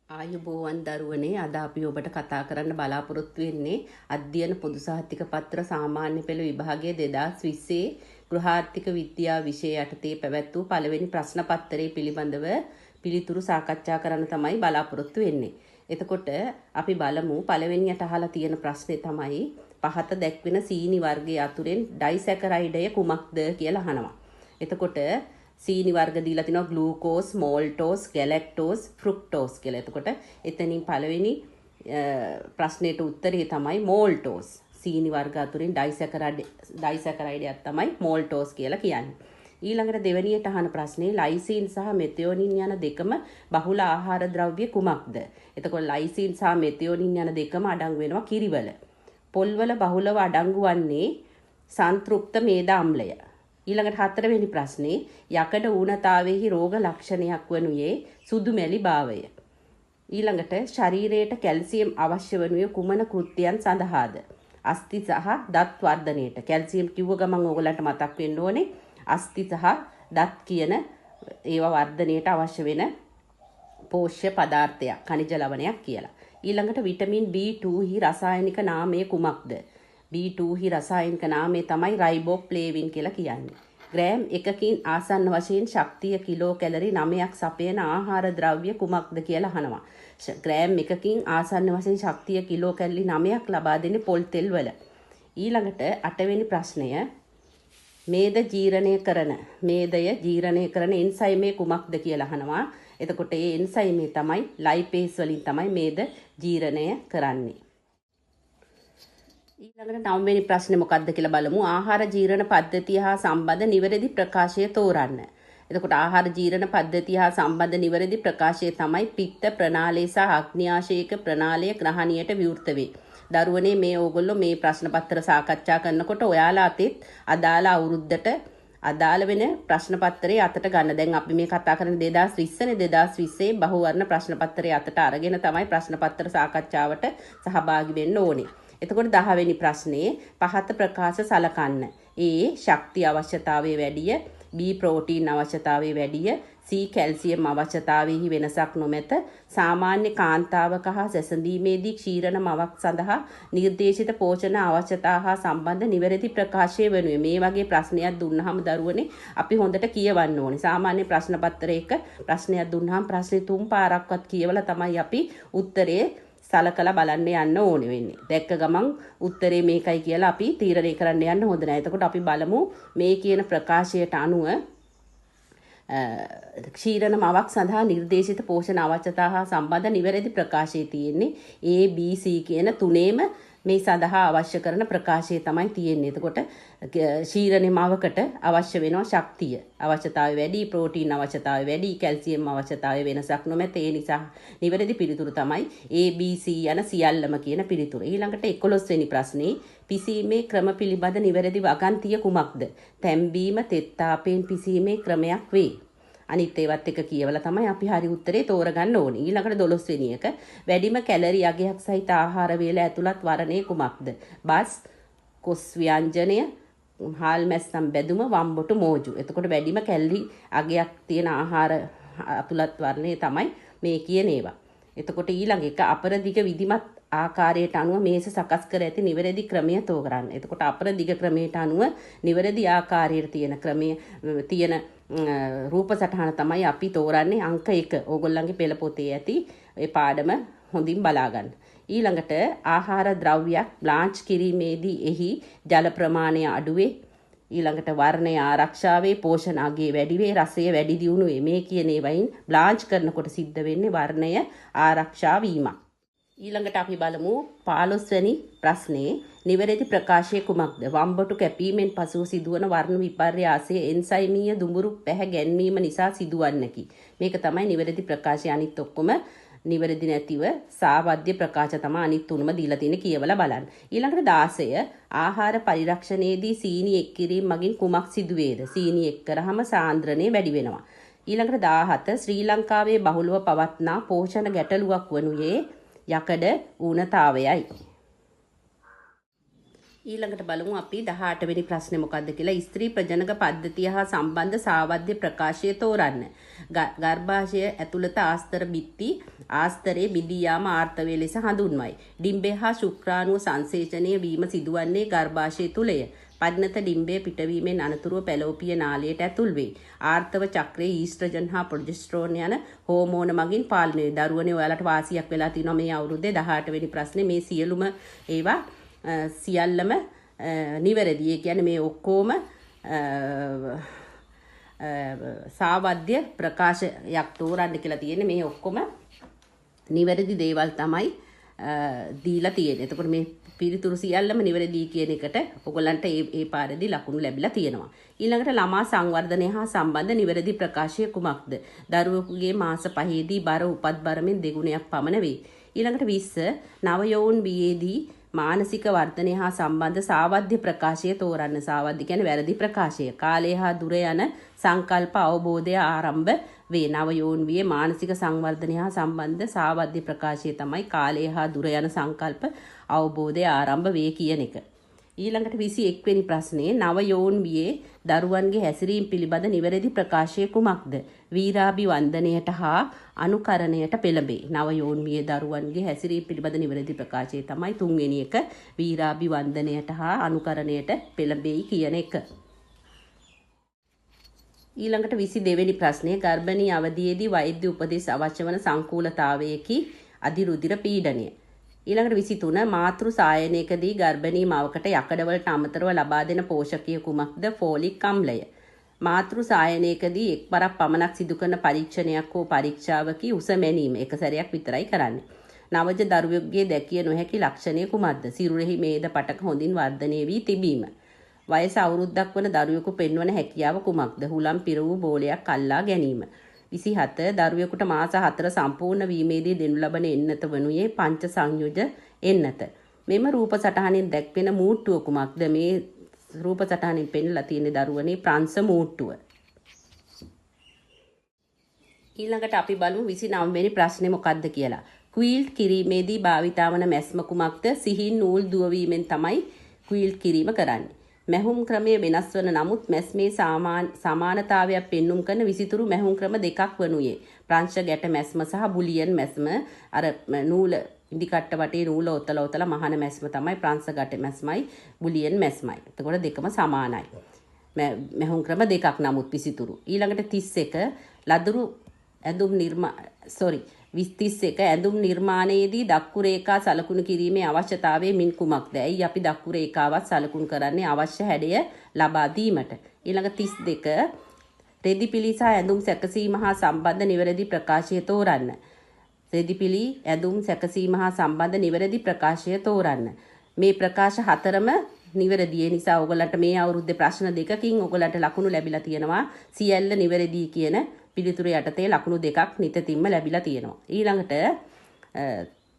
ආයුබෝවන් දරුවනේ අද අපි ඔබට කතා කරන්න බලාපොරොත්තු වෙන්නේ අධ්‍යයන පොදු සහතික පත්‍ර සාමාන්‍ය පෙළ විභාගයේ 2020 ගෘහාර්ථික විද්‍යාව විෂය යටතේ පැවැත් වූ පළවෙනි ප්‍රශ්න පත්‍රයේ පිළිබඳව පිළිතුරු සාකච්ඡා කරන්න තමයි බලාපොරොත්තු වෙන්නේ. එතකොට අපි බලමු පළවෙනියට අහලා තියෙන ප්‍රශ්නේ තමයි පහත දැක්වෙන සීනි වර්ගයේ අතුරෙන් ඩයිසැකරයිඩය කුමක්ද කියලා අහනවා. එතකොට සීනි වර්ග දීලා තිනවා ග්ලූකෝස්, මෝල්ටෝස්, ගැලැක්ටෝස්, ෆ්‍රුක්ටෝස් කියලා. එතකොට එතනින් පළවෙනි ප්‍රශ්නෙට උත්තරේ තමයි මෝල්ටෝස්. සීනි වර්ග අතුරින් ඩයිසැකරයිඩයක් තමයි මෝල්ටෝස් කියලා කියන්නේ. ඊළඟට දෙවෙනියට අහන ප්‍රශ්නේ ලයිසින් සහ මෙතියෝනින් යන දෙකම බහුල ආහාර ද්‍රව්‍ය කුමක්ද? එතකොට ලයිසින් සහ මෙතියෝනින් යන දෙකම අඩංගු වෙනවා කිරිවල. පොල්වල බහුලව අඩංගු වන්නේ සංතෘප්ත මේද අම්ලය. ඊළඟට හතරවෙනි ප්‍රශ්නේ යකඩ ඌනතාවෙහි රෝග ලක්ෂණයක් වනුයේ සුදු මැලි භාවය. ඊළඟට ශරීරයට කැල්සියම් අවශ්‍ය වනුයේ කුමන කෘත්‍යයන් සඳහාද? අස්ථි සහ දත් වර්ධනයට. කැල්සියම් කිව්ව ගමන් ඕගලන්ට මතක් වෙන්න ඕනේ අස්ථි සහ දත් කියන ඒවා වර්ධනයට අවශ්‍ය වෙන පෝෂ්‍ය පදාර්ථයක්, ખනිජ ලවණයක් කියලා. ඊළඟට විටමින් B2 හි රසායනික නාමය කුමක්ද? B2 හි රසායනික නාමය තමයි රයිබෝෆ්ලේවින් කියලා කියන්නේ. ග්‍රෑම් එකකින් ආසන්න වශයෙන් ශක්තිය කිලෝ කැලරි 9ක් සපයන ආහාර ද්‍රව්‍ය කුමක්ද කියලා අහනවා. ග්‍රෑම් එකකින් ආසන්න වශයෙන් ශක්තිය කිලෝ කැලරි 9ක් ලබා දෙන්නේ පොල් තෙල් වල. ඊළඟට 8 වෙනි ප්‍රශ්නය මේදය ජීර්ණය කරන එන්සයිමේ කුමක්ද කියලා අහනවා. එතකොට ඒ එන්සයිමේ තමයි ලයිපේස් වලින් තමයි මේද ජීර්ණය කරන්නේ. ඊළඟට 9 වෙනි ප්‍රශ්නේ මොකක්ද කියලා බලමු. ආහාර ජීර්ණ පද්ධතිය හා සම්බන්ධ නිවැරදි ප්‍රකාශය තෝරන්න. එතකොට ආහාර ජීර්ණ පද්ධතිය හා සම්බන්ධ නිවැරදි ප්‍රකාශය තමයි පිත්ත ප්‍රනාලය සහ අග්න්‍යාශයක ප්‍රනාලය ග්‍රහණයට විවෘත වේ. දරුවනේ මේ ඕගොල්ලෝ මේ ප්‍රශ්න පත්‍ර සාකච්ඡා කරනකොට ඔයාලා අතෙත් අදාළ අවුරුද්දට අදාළ වෙන ප්‍රශ්න පත්‍රයේ අතට ගන්න. දැන් අපි මේ කතා කරන්නේ 2020 නේ. 2020 බහුවර්ණ ප්‍රශ්න පත්‍රයේ අතට අරගෙන තමයි ප්‍රශ්න පත්‍ර සාකච්ඡාවට සහභාගී වෙන්න ඕනේ. එතකොට 10 වෙනි ප්‍රශ්නේ පහත ප්‍රකාශ සලකන්න. A ශක්තිය අවශ්‍යතාවයේ වැඩිය, B ප්‍රෝටීන් අවශ්‍යතාවයේ වැඩිය, C කැල්සියම් අවශ්‍යතාවයෙහි වෙනසක් නොමැත, සාමාන්‍ය කාන්තාවක හා සැසඳීමේදී ක්ෂීරණ මවක් සඳහා නිර්දේශිත පෝෂණ අවශ්‍යතා හා සම්බන්ධ නිවැරදි ප්‍රකාශය වෙනුවේ මේ වගේ ප්‍රශ්නයක් දුන්නාම දරුවනේ අපි හොඳට කියවන්න ඕනේ. සාමාන්‍ය ප්‍රශ්න පත්‍රයක ප්‍රශ්නයක් දුන්නාම ප්‍රශ්නේ 3 පාරක්වත් කියවලා තමයි අපි උත්තරේ සලකලා බලන්න යන්න ඕනේ වෙන්නේ. දැක්ක ගමන් උත්තරේ මේකයි කියලා අපි තීරණය කරන්න යන්න හොඳ නැහැ. එතකොට අපි බලමු මේ කියන ප්‍රකාශයට අනුව ක්ෂීරණ මවක් සඳහා නිර්දේශිත පෝෂණ අවශ්‍යතා හා සම්බන්ධ නිවැරදි ප්‍රකාශය තියෙන්නේ A B C කියන තුනේම මේ සඳහා අවශ්‍ය කරන ප්‍රකාශය තමයි තියෙන්නේ. එතකොට ක්ෂීරණ මවකට අවශ්‍ය වෙනවා ශක්තිය අවශ්‍යතාවය වැඩි, ප්‍රෝටීන් අවශ්‍යතාවය වැඩි, කැල්සියම් අවශ්‍යතාවය වෙනසක් නොමැත. ඒ නිසා නිවැරදි පිළිතුරු තමයි A B C යන සියල්ලම කියන පිළිතුර. ඊළඟට 11 වෙනි ප්‍රශ්නේ පිසීමේ ක්‍රම පිළිබඳ නිවැරදි වගන්තිය කුමක්ද? තැම්බීම තෙත්තාපයෙන් පිසීමේ ක්‍රමයක් වේ. අනිත් ඒවත් එක කියවලා තමයි අපි හරි උත්තරේ තෝරගන්න ඕනේ. ඊළඟට 12 වෙනි එක වැඩිම කැලරි අගයක් සහිත ආහාර වේල ඇතුළත් වරණය කුමක්ද? බස්, කොස් ව්‍යංජනය, හාල් මැස්සම් බැදුම, වම්බොටු මෝජු. එතකොට වැඩිම කැලරි අගයක් තියෙන ආහාර ඇතුළත් වර්ණය තමයි මේ කියන ඒවා. එතකොට ඊළඟ එක අපරදිග විධිමත් ආකාරයට අනුව මේස සකස් කර ඇති නිවැරදි ක්‍රමය තෝරන්න. එතකොට අපරදිග ක්‍රමයට අනුව නිවැරදි ආකාරයට තියෙන රූප සටහන තමයි අපි තෝරන්නේ අංක 1. ඕගොල්ලන්ගේ පෙළ පොතේ ඇති ඒ පාඩම හොඳින් බලා ගන්න. ඊළඟට ආහාර ද්‍රව්‍යයක් බ්ලාන්ච් කිරීමේදී එහි ජල ප්‍රමාණය අඩු වේ. ඊළඟට වර්ණය ආරක්ෂාවේ, පෝෂණ අගය වැඩි වේ, රසය වැඩි දියුණු වේ. මේ කියන ඒවායින් බ්ලාන්ච් කරනකොට සිද්ධ වෙන්නේ වර්ණය ආරක්ෂා වීමක්. ඊළඟට අපි බලමු 15 වෙනි ප්‍රශ්නේ නිවැරදි ප්‍රකාශය කුමක්ද? වම්බොටු කැපීමෙන් පසුව සිදුවන වර්ණ විපර්යාසයේ එන්සයිමීය දුඹුරු පැහැ ගැන්වීම නිසා සිදුවන්නකි. මේක තමයි නිවැරදි ප්‍රකාශය. අනිත් ඔක්කොම නිවැරදි නැතිව සාවද්‍ය ප්‍රකාශ තමයි අනිත් තුනම දීලා තියෙන කියවලා බලන්න. ඊළඟට 16 ආහාර පරිරක්ෂණයේදී සීනි එක් කිරීම මගින් කුමක් සිදුවේද? සීනි එක් කරාම සාන්ද්‍රණය වැඩි වෙනවා. ඊළඟට 17 ශ්‍රී ලංකාවේ බහුලව පවත්නා පෝෂණ ගැටලුවක් වනුයේ යකඩ ඌනතාවයයි. ඊළඟට බලමු අපි 18 වෙනි ප්‍රශ්නේ මොකක්ද කියලා. ස්ත්‍රී ප්‍රජනක පද්ධතිය හා සම්බන්ධ සාවද්‍ය ප්‍රකාශය තෝරන්න. ගර්භාෂය ඇතුළත ආස්තර බිත්ති ආස්තරයේ බිඳී යාම ආර්තවය ලෙස හඳුන්වයි. ඩිම්බය හා ශුක්‍රාණුව සංසේචනය වීම සිදුවන්නේ ගර්භාෂය තුලය. පරිණත ඩිම්බය පිටවීමෙන් අනතුරුව පැලෝපිය නාලයට ඇතුල් වේ. ආර්තව චක්‍රයේ ඊස්ට්‍රජන් හා ප්‍රොජෙස්ටරෝන් යන හෝමෝන මගින් පාලනය වේ. දරුවනේ ඔයාලට වාසියක් වෙලා තිනවා මේ අවුරුද්දේ 18 වෙනි ප්‍රශ්නේ. මේ සියලුම ඒවා සියල්ලම නිවැරදි. ඒ කියන්නේ මේ ඔක්කොම සාවද්‍ය ප්‍රකාශයක් තෝරන්න කියලා තියෙන්නේ. මේ ඔක්කොම නිවැරදි දේවල් තමයි දීලා තියෙන්නේ. එතකොට මේ පිළිතුරු සියල්ලම නිවැරදි කියන එකට ඔයගොල්ලන්ට ඒ පාරේදී ලකුණු ලැබිලා තියෙනවා. ඊළඟට ළමා සංවර්ධනය හා සම්බන්ධ නිවැරදි ප්‍රකාශය කුමක්ද? දරුවෙකුගේ මාස 5ේදී බර උපත් බරමින් දෙගුණයක් පමණ වේ. ඊළඟට 20 නවයෝන් වියේදී මානසික වර්ධනය හා සම්බන්ධ සාවද්‍ය ප්‍රකාශය තෝරන්න. සාවද්‍ය කියන්නේ වැරදි ප්‍රකාශය. කාලය හා දුර යන සංකල්ප අවබෝධය ආරම්භ වේ. නවයෝන් වියේ මානසික සංවර්ධනය හා සම්බන්ධ සාවද්‍ය ප්‍රකාශය තමයි කාලය හා දුර යන සංකල්ප අවබෝධය ආරම්භ වේ කියන එක. ඊළඟට 21 වෙනි ප්‍රශ්නේ නවයෝන් වියේ දරුවන්ගේ හැසිරීම පිළිබඳ නිවැරදි ප්‍රකාශය කුමක්ද? වීරාභිවන්දනයට හා අනුකරණයට පෙළඹේ. නවයෝන් වියේ දරුවන්ගේ හැසිරීම පිළිබඳ නිවැරදි ප්‍රකාශය තමයි 3 වෙනි එක. වීරාභිවන්දනයට හා අනුකරණයට පෙළඹෙයි කියන එක. ඊළඟට 22 වෙනි ප්‍රශ්නය ගර්භණී අවධියේදී වෛද්‍ය උපදෙස් අවශ්‍ය වන සංකූලතාවයකි අධිරුධිර පීඩනය. ඊළඟට 23 මාතෘ සායනයකදී ගර්භණී මවකට යකඩවලට අමතරව ලබා දෙන පෝෂකය කුමක්ද? ෆෝලික් අම්ලය. මාතෘ සායනයකදී එක්වරක් පමණක් සිදු කරන පරීක්ෂණයක් හෝ පරීක්ෂාවකි උස මැනීම එක සැරයක් විතරයි කරන්නේ. නවජ දරුවෙකුගේ දැකිය නොහැකි ලක්ෂණය කුමක්ද? සිරුරෙහි මේද පටක හොඳින් වර්ධනය වී තිබීම. වයස අවුරුද්දක් වන දරුවෙකු පෙන්වන හැකියාව කුමක්ද? හුලම් පිර වූ බෝලයක් අල්ලා ගැනීම. 27 දරුවෙකුට මාස 4 සම්පූර්ණ වීමේදී දෙනු ලබන එන්නත වනුයේ පංච සංයුජ එන්නත. මෙම රූප සටහනින් දැක්වෙන මූට්ටුව කුමක්ද? මේ රූප සටහනින් පෙන්ලා තියෙන දරුවනේ ප්‍රංශ මූට්ටුව. ඊළඟට අපි බලමු 29 වෙනි ප්‍රශ්නේ මොකක්ද කියලා. ක්වීල්ට් කිරීමේදී භාවිතා වන මැස්ම කුමක්ද? සිහින් නූල් දුවවීමෙන් තමයි ක්වීල්ට් කිරීම කරන්නේ. මැහුම් ක්‍රමය වෙනස් වන නමුත් මැස්මේ සමානතාවයක් පෙන්눔 කරන විසිතුරු මැහුම් ක්‍රම දෙකක් වනුයේ ප්‍රංශ ගැට මැස්ම සහ බුලියන් මැස්ම. අර නූල ඉදිකට්ට වටේ නූල ඔතලා මහන මැස්ම තමයි ප්‍රංශ ගැට මැස්මයි බුලියන් මැස්මයි. එතකොට දෙකම සමානයි. මැහුම් ක්‍රම දෙකක් නමුත් විසිතුරු. ඊළඟට 31 ලදරු ඇඳුම් 31 ඇඳුම් නිර්මාණයේදී දක්කු රේඛා සලකුණු කිරීමේ අවශ්‍යතාවය මින් කුමක්ද? ඇයි අපි දක්කු රේඛාවත් සලකුණු කරන්නේ අවශ්‍ය හැඩය ලබා දීමට? ඊළඟ 32 රෙදිපිලි සහ ඇඳුම් සැකසීම හා සම්බන්ධ නිවැරදි ප්‍රකාශය තෝරන්න. රෙදිපිලි ඇඳුම් සැකසීම හා සම්බන්ධ නිවැරදි ප්‍රකාශය තෝරන්න. මේ ප්‍රකාශ හතරම නිවැරදි. ඒ නිසා ඔයගලන්ට මේ අවුරුද්දේ ප්‍රශ්න දෙකකින් ඔයගලන්ට ලකුණු ලැබිලා තියෙනවා. සියල්ල නිවැරදි කියන පිළිතුරු යටතේ ලකුණු දෙකක් නිතින්ම ලැබිලා තියෙනවා. ඊළඟට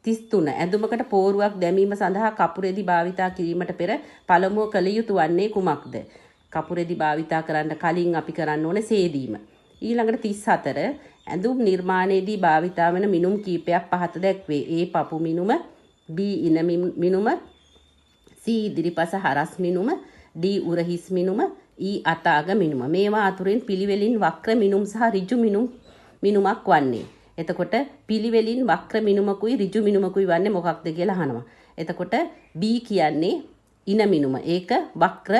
33 ඇඳුමකට පෝරුවක් දැමීම සඳහා කපුරෙදි භාවිතා කිරීමට පෙර පළමුව කළ යුතු වන්නේ කුමක්ද? කපුරෙදි භාවිතා කරන්න කලින් අපි කරන්න ඕනේ සේදීම. ඊළඟට 34 ඇඳුම් නිර්මාණයේදී භාවිතා වන මිනුම් කීපයක් පහත දැක්වේ. A පපු මිනුම, B ඉන මිනුම, C ඉදිරිපස හරස් මිනුම, D උරහිස් මිනුම, E අතාග මිනුම. මේවා අතුරින් පිළිවෙලින් වක්‍ර මිනුම් සහ ඍජු මිනුමක් වන්නේ. එතකොට පිළිවෙලින් වක්‍ර මිනුමකුයි ඍජු මිනුමකුයි වන්නේ මොකක්ද කියලා අහනවා. එතකොට B කියන්නේ ඉන මිනුම. ඒක වක්‍ර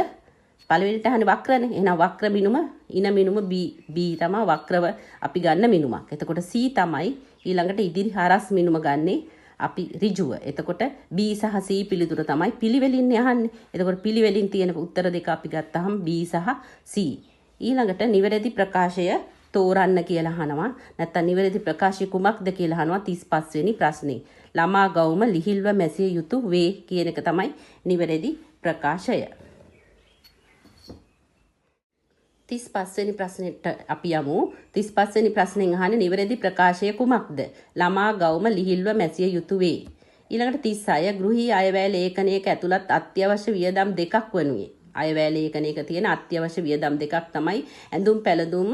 පළවෙනිට අහන්නේ වක්‍රනේ. එහෙනම් වක්‍ර මිනුම ඉන මිනුම B තමයි වක්‍රව අපි ගන්න මිනුමක්. එතකොට C තමයි ඊළඟට ඉදිරි හරස් මිනුම ගන්නේ අපි ඍජුව. එතකොට B සහ C පිළිතුර තමයි පිළිවෙලින් යහන්නේ. එතකොට පිළිවෙලින් තියෙන උත්තර දෙක අපි ගත්තාම B සහ C. ඊළඟට නිවැරදි ප්‍රකාශය තෝරන්න කියලා අහනවා. නැත්නම් නිවැරදි ප්‍රකාශය කුමක්ද කියලා අහනවා 35 වෙනි ප්‍රශ්නේ. ළමා ගවුම ලිහිල්ව මැසිය යුතු වේ කියන එක තමයි නිවැරදි ප්‍රකාශය. 35 වෙනි ප්‍රශ්නෙට අපි යමු. 35 වෙනි ප්‍රශ්නෙන් අහන්නේ නිවැරදි ප්‍රකාශය කුමක්ද? ළමා ගවුම ලිහිල්ව මැසිය යුතු වේ. ඊළඟට 36 ගෘහී අයවැය ලේඛනයක ඇතුළත් අත්‍යවශ්‍ය වියදම් දෙකක් වනුයේ. අයවැය ලේඛනයක තියෙන අත්‍යවශ්‍ය වියදම් දෙකක් තමයි ඇඳුම් පැළඳුම්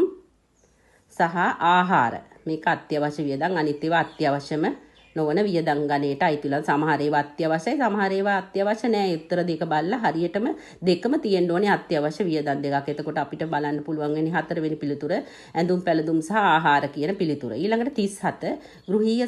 සහ ආහාර. මේක අත්‍යවශ්‍ය වියදම්. අනිත් ඒවා අත්‍යවශ්‍යම නොවන වියදම් ගණයට අයිති වෙලා සමහර ඒවා අත්‍යවශ්‍යයි සමහර ඒවා අත්‍යවශ්‍ය නෑ. උත්තර දෙක බලලා හරියටම දෙකම තියෙන්න ඕනේ අත්‍යවශ්‍ය වියදම් දෙකක්. එතකොට අපිට බලන්න පුළුවන් වෙන්නේ හතරවෙනි පිළිතුර ඇඳුම් පැළඳුම් සහ ආහාර කියන පිළිතුර. ඊළඟට 37 ගෘහීය